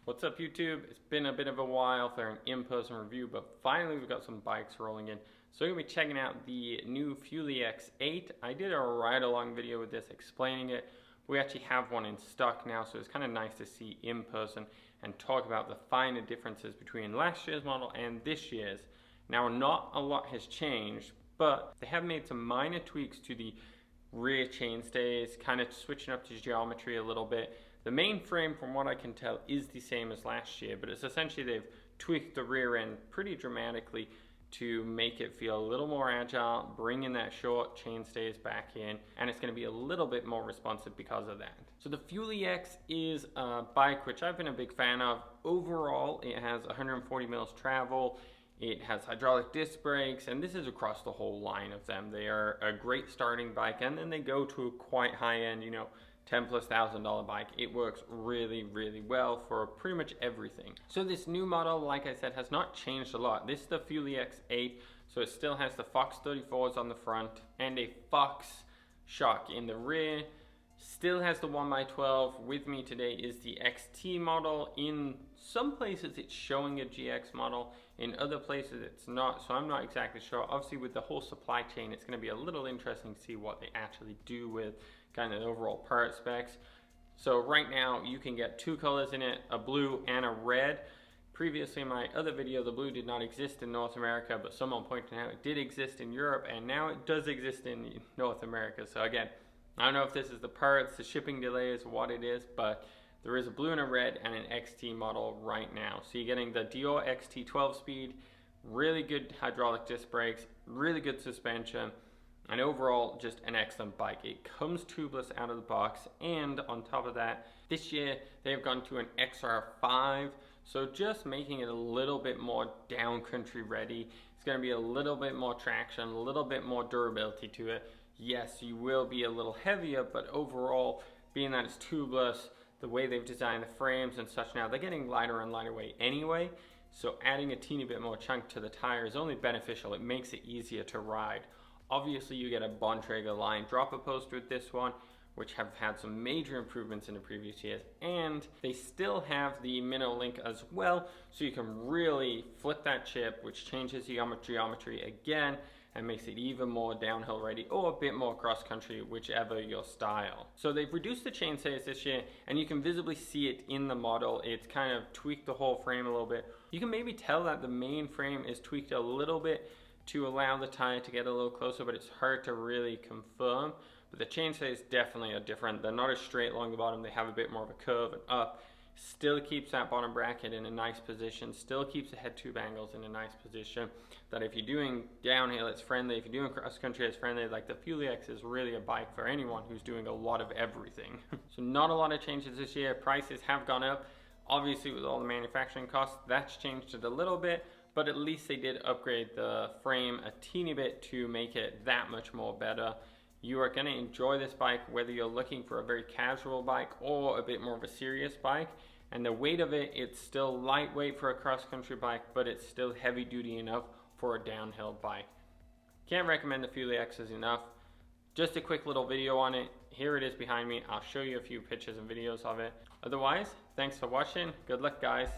What's up YouTube? It's been a bit of a while for an in-person review, but finally we've got some bikes rolling in. So we're going to be checking out the new Fuely X8. I did a ride-along video with this explaining it. We actually have one in stock now, so it's kind of nice to see in person and talk about the finer differences between last year's model and this year's. Now, not a lot has changed, but they have made some minor tweaks to the rear chainstays, kind of switching up the geometry a little bit. The main frame, from what I can tell, is the same as last year, but it's essentially they've tweaked the rear end pretty dramatically to make it feel a little more agile, bringing that short chainstays back in, and it's going to be a little bit more responsive because of that. So the Fuely X is a bike which I've been a big fan of. Overall, it has 140 mils travel. It has hydraulic disc brakes, and this is across the whole line of them. They are a great starting bike, and then they go to a quite high end, $10,000+ bike. It works really, really well for pretty much everything. So this new model, like I said, has not changed a lot. This is the Fuely X8, so it still has the Fox 34s on the front and a Fox shock in the rear. Still has the 1x12. With me today is the XT model. In some places it's showing a GX model, in other places it's not, so I'm not exactly sure. Obviously with the whole supply chain, it's going to be a little interesting to see what they actually do with kind of the overall part specs. So right now you can get two colors in it, a blue and a red. Previously in my other video, the blue did not exist in North America, but someone pointed out it did exist in Europe, and now it does exist in North America. So again, I don't know if this is the parts, the shipping delays, what it is, but there is a blue and a red and an XT model right now. So you're getting the Dior XT 12-speed, really good hydraulic disc brakes, really good suspension, and overall just an excellent bike. It comes tubeless out of the box, and on top of that, this year they've gone to an XR5, so just making it a little bit more downcountry ready. It's going to be a little bit more traction, a little bit more durability to it. Yes, you will be a little heavier, but overall, being that it's tubeless, the way they've designed the frames and such now, they're getting lighter and lighter weight anyway, so adding a teeny bit more chunk to the tire is only beneficial. It makes it easier to ride. Obviously, you get a Bontrager line dropper post with this one, which have had some major improvements in the previous years, and they still have the minnow link as well, so you can really flip that chip, which changes the geometry again, and makes it even more downhill ready or a bit more cross country, whichever your style. So they've reduced the chainstays this year, and you can visibly see it in the model. It's kind of tweaked the whole frame a little bit. You can maybe tell that the main frame is tweaked a little bit to allow the tire to get a little closer, but it's hard to really confirm. But the chainstays definitely are different. They're not as straight along the bottom. They have a bit more of a curve and up. Still keeps that bottom bracket in a nice position, still keeps the head tube angles in a nice position, that if you're doing downhill it's friendly, if you're doing cross country it's friendly. Like the Fuely X is really a bike for anyone who's doing a lot of everything. So not a lot of changes this year. Prices have gone up. Obviously with all the manufacturing costs, that's changed it a little bit, but at least they did upgrade the frame a teeny bit to make it that much more better. You are going to enjoy this bike whether you're looking for a very casual bike or a bit more of a serious bike. And the weight of it, it's still lightweight for a cross-country bike, but it's still heavy-duty enough for a downhill bike. Can't recommend the Fuely X's enough. Just a quick little video on it. Here it is behind me. I'll show you a few pictures and videos of it. Otherwise, thanks for watching. Good luck, guys.